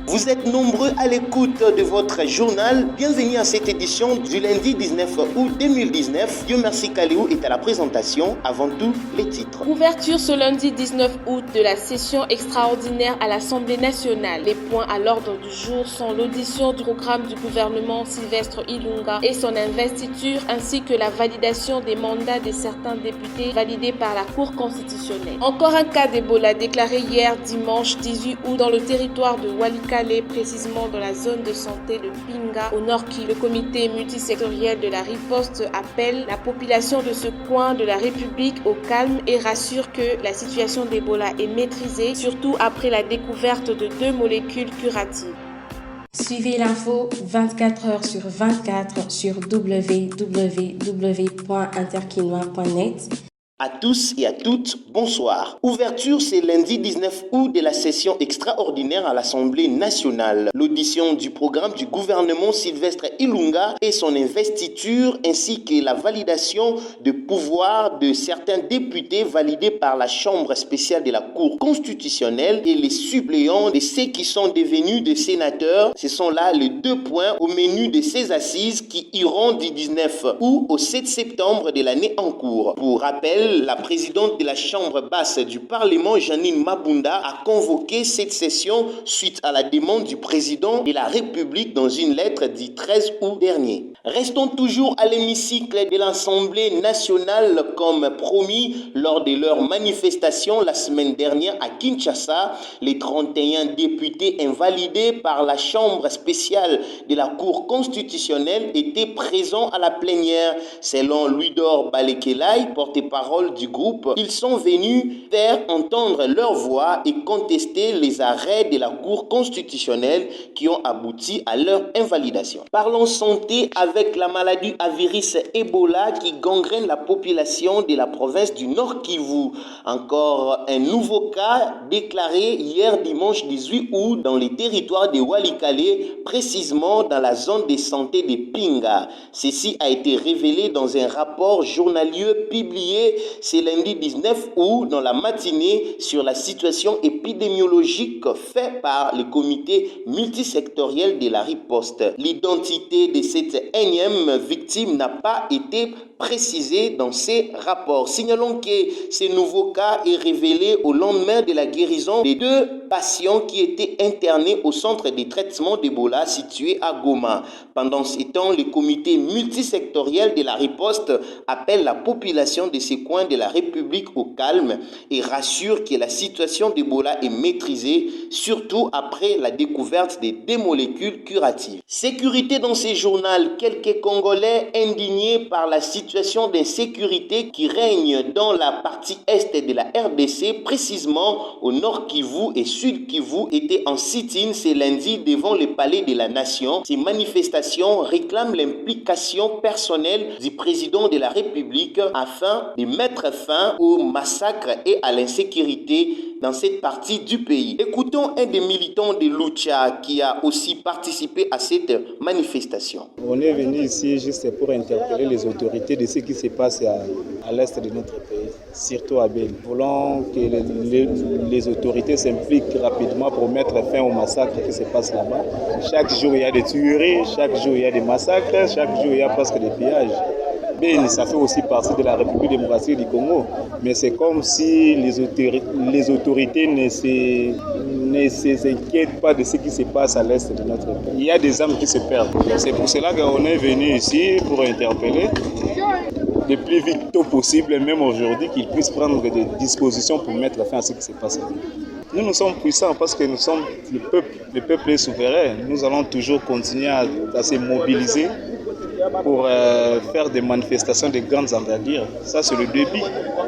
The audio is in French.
Vous êtes nombreux à l'écoute de votre journal. Bienvenue à cette édition du lundi 19 août 2019. Dieu merci Kaliou est à la présentation. Avant tout, les titres. Ouverture ce lundi 19 août de la session extraordinaire à l'Assemblée nationale. Les points à l'ordre du jour sont l'audition du programme du gouvernement Sylvestre Ilunga et son investiture, ainsi que la validation des mandats de certains députés validés par la Cour constitutionnelle. Encore un cas d'Ebola déclaré hier dimanche 18 août dans le territoire de Walikale, précisément dans la zone de santé de Pinga, au nord Kivu. Le comité multisectoriel de la riposte appelle la population de ce coin de la République au calme et rassure que la situation d'Ebola est maîtrisée, surtout après la découverte de 2 molécules curatives. Suivez l'info 24 heures sur 24 sur www.interkinois.net. À tous et à toutes, bonsoir. Ouverture ce lundi 19 août de la session extraordinaire à l'Assemblée nationale. L'audition du programme du gouvernement Sylvestre Ilunga et son investiture ainsi que la validation de pouvoir de certains députés validés par la Chambre spéciale de la Cour constitutionnelle et les suppléants de ceux qui sont devenus des sénateurs. Ce sont là les 2 points au menu de ces assises qui iront du 19 août au 7 septembre de l'année en cours. Pour rappel, la présidente de la Chambre basse du Parlement, Janine Mabunda, a convoqué cette session suite à la demande du président de la République dans une lettre du 13 août dernier. Restons toujours à l'hémicycle de l'Assemblée nationale comme promis lors de leur manifestation la semaine dernière à Kinshasa. Les 31 députés invalidés par la Chambre spéciale de la Cour constitutionnelle étaient présents à la plénière. Selon Louis-Dor Balekelai, porte-parole du groupe, ils sont venus faire entendre leur voix et contester les arrêts de la Cour constitutionnelle qui ont abouti à leur invalidation. Parlons santé avec la maladie à virus Ebola qui gangrène la population de la province du Nord Kivu. Encore un nouveau cas déclaré hier dimanche 18 août dans les territoires de Walikale, précisément dans la zone de santé de Pinga. Ceci a été révélé dans un rapport journalier publié ce lundi 19 août dans la matinée sur la situation épidémiologique fait par le comité multisectoriel de la riposte. L'identité de cette énième victime n'a pas été précisée dans ces rapports. Signalons que ce nouveau cas est révélé au lendemain de la guérison des 2 patients qui étaient internés au centre de traitement d'Ebola situé à Goma. Pendant ce temps, le comité multisectoriel de la riposte appelle la population de ces coins de la République au calme et rassure que la situation d'Ebola est maîtrisée, surtout après la découverte des 2 molécules curatives. Sécurité dans ces journaux, quelques Congolais indignés par la situation d'insécurité qui règne dans la partie est de la RDC, précisément au Nord Kivu et Sud Kivu, étaient en sit-in ce lundi devant le palais de la Nation. Ces manifestations réclament l'implication personnelle du président de la République afin de mettre fin au massacre et à l'insécurité dans cette partie du pays. Écoutons un des militants de Lucha qui a aussi participé à cette manifestation. On est venu ici juste pour interpeller les autorités de ce qui se passe à l'est de notre pays, surtout à Beni. Nous voulons que les autorités s'impliquent rapidement pour mettre fin au massacre qui se passe là-bas. Chaque jour il y a des tueries, chaque jour il y a des massacres, chaque jour il y a presque des pillages. Beni, ça fait aussi partie de la République démocratique du Congo, mais c'est comme si les autorités ne s'inquiètent pas de ce qui se passe à l'est de notre pays. Il y a des âmes qui se perdent. C'est pour cela qu'on est venu ici pour interpeller le plus vite tôt possible, même aujourd'hui, qu'ils puissent prendre des dispositions pour mettre fin à ce qui se passe. Nous sommes puissants parce que nous sommes le peuple. Le peuple est souverain. Nous allons toujours continuer à se mobiliser pour faire des manifestations de grandes envergures. Ça, c'est le début.